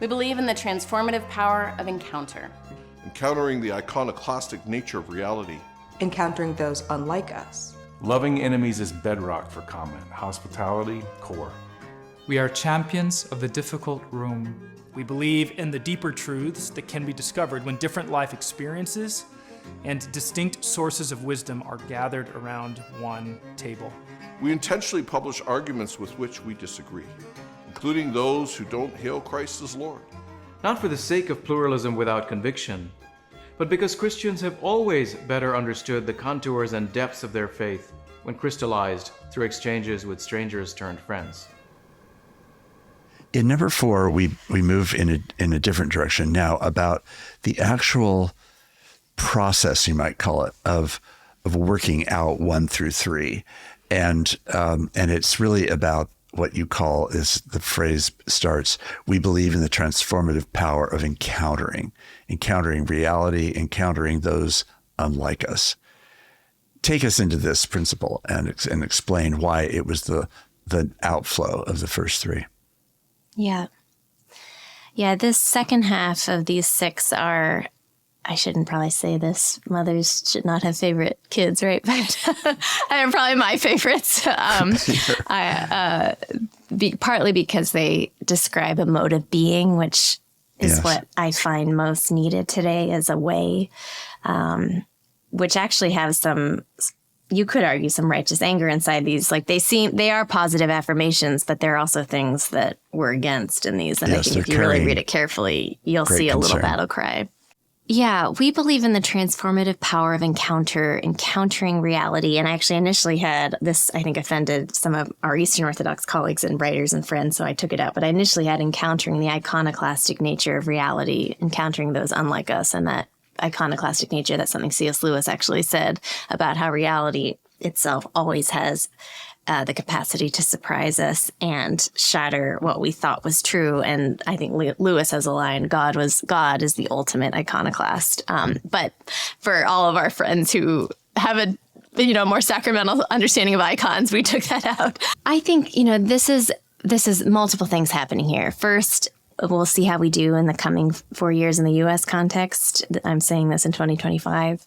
We believe in the transformative power of encounter. Encountering the iconoclastic nature of reality. Encountering those unlike us. Loving enemies is bedrock for comment. Hospitality, core. We are champions of the difficult room. We believe in the deeper truths that can be discovered when different life experiences and distinct sources of wisdom are gathered around one table. We intentionally publish arguments with which we disagree, including those who don't hail Christ as Lord. Not for the sake of pluralism without conviction, but because Christians have always better understood the contours and depths of their faith when crystallized through exchanges with strangers turned friends. In number 4, we move in a different direction now about the actual process, you might call it, of working out 1 through 3. And it's really about what you call, is the phrase starts, we believe in the transformative power of encountering reality, encountering those unlike us. Take us into this principle and explain why it was the outflow of the first 3. Yeah, this second half of these 6 are, I shouldn't probably say this, mothers should not have favorite kids, right? But they're probably my favorites. Partly because they describe a mode of being, which is what I find most needed today as a way, which actually have some, you could argue, some righteous anger inside these. Like they are positive affirmations, but there are also things that we're against in these. And I think if you really read it carefully, you'll see a little battle cry. Yeah, we believe in the transformative power of encountering reality. And I actually initially had this, I think, offended some of our Eastern Orthodox colleagues and writers and friends, so I took it out. But I initially had encountering the iconoclastic nature of reality, encountering those unlike us, and that iconoclastic nature, that's something C.S. Lewis actually said about how reality itself always has the capacity to surprise us and shatter what we thought was true. And I think Lewis has a line, God is the ultimate iconoclast. But for all of our friends who have a more sacramental understanding of icons, we took that out. I think, this is multiple things happening here. First, we'll see how we do in the coming 4 years in the U.S. context. I'm saying this in 2025.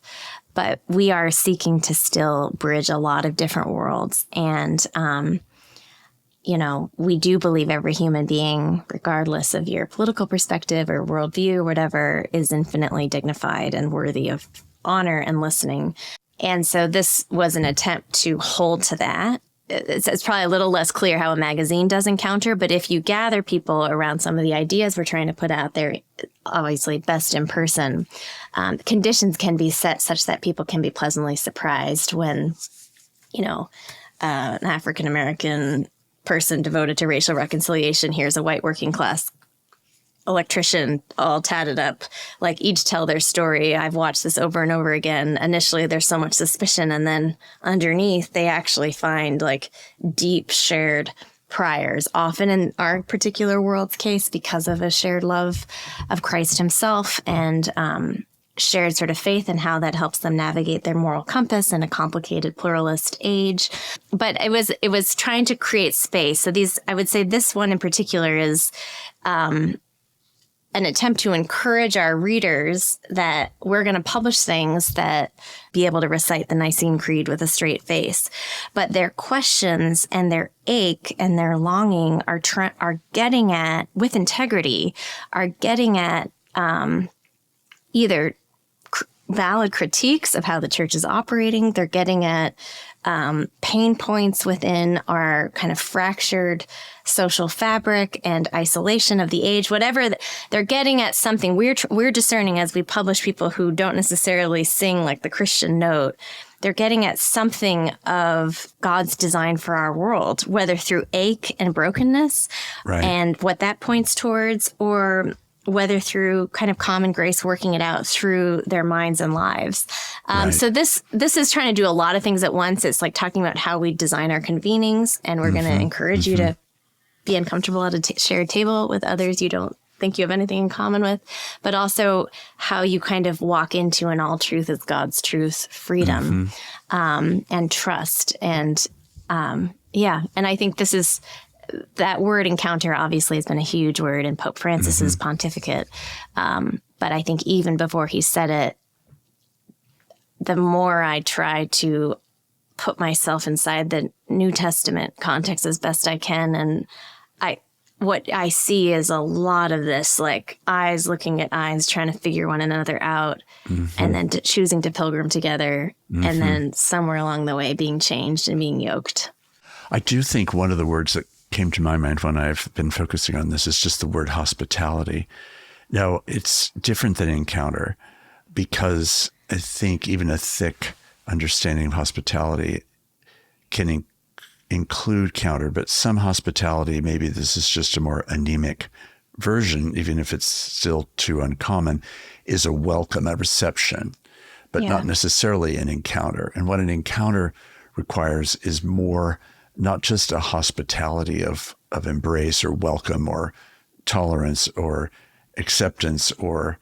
But we are seeking to still bridge a lot of different worlds. And, we do believe every human being, regardless of your political perspective or worldview or whatever, is infinitely dignified and worthy of honor and listening. And so this was an attempt to hold to that. It's probably a little less clear how a magazine does encounter, but if you gather people around some of the ideas we're trying to put out there, obviously best in person, conditions can be set such that people can be pleasantly surprised when, an African-American person devoted to racial reconciliation hears a white working class electrician all tatted up, each tell their story. I've watched this over and over again. Initially, there's so much suspicion, and then underneath, they actually find deep shared priors, often in our particular world's case because of a shared love of Christ himself and shared sort of faith and how that helps them navigate their moral compass in a complicated pluralist age. But it was trying to create space. So I would say this one in particular is an attempt to encourage our readers that we're going to publish things that be able to recite the Nicene Creed with a straight face. But their questions and their ache and their longing are getting at, with integrity, are getting at either valid critiques of how the church is operating. They're getting at pain points within our kind of fractured social fabric and isolation of the age, whatever. They're getting at something. We're discerning as we publish people who don't necessarily sing like the Christian note. They're getting at something of God's design for our world, whether through ache and brokenness and what that points towards, or whether through kind of common grace working it out through their minds and lives. So this is trying to do a lot of things at once. It's like talking about how we design our convenings, and we're going to encourage you to be uncomfortable at a shared table with others you don't think you have anything in common with, but also how you kind of walk into an all truth is God's truth, freedom, and trust. And and I think this is that word encounter obviously has been a huge word in Pope Francis's pontificate. But I think even before he said it, the more I try to put myself inside the New Testament context as best I can, and what I see is a lot of this, like eyes looking at eyes, trying to figure one another out, and then choosing to pilgrim together, and then somewhere along the way being changed and being yoked. I do think one of the words that came to my mind when I've been focusing on this is just the word hospitality. Now, it's different than encounter, because I think even a thick understanding of hospitality can include counter, but some hospitality, maybe this is just a more anemic version, even if it's still too uncommon, is a welcome, a reception, but not necessarily an encounter. And what an encounter requires is more, not just a hospitality of embrace or welcome or tolerance or acceptance or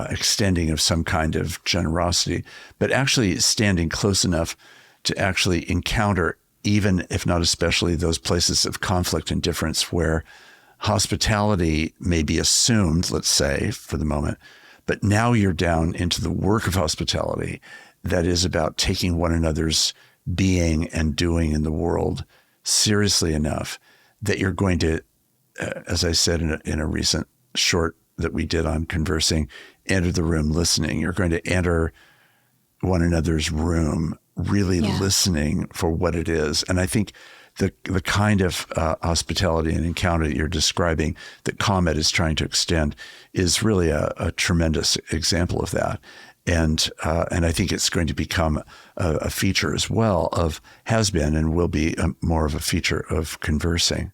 extending of some kind of generosity, but actually standing close enough to actually encounter, even if not especially, those places of conflict and difference where hospitality may be assumed, let's say, for the moment, but now you're down into the work of hospitality that is about taking one another's being and doing in the world seriously enough that you're going to, as I said in a recent short that we did on conversing, enter the room listening. You're going to enter one another's room really listening for what it is. And I think the kind of hospitality and encounter that you're describing that Comet is trying to extend is really a tremendous example of that. And I think it's going to become a feature as well has been and will be more of a feature of conversing.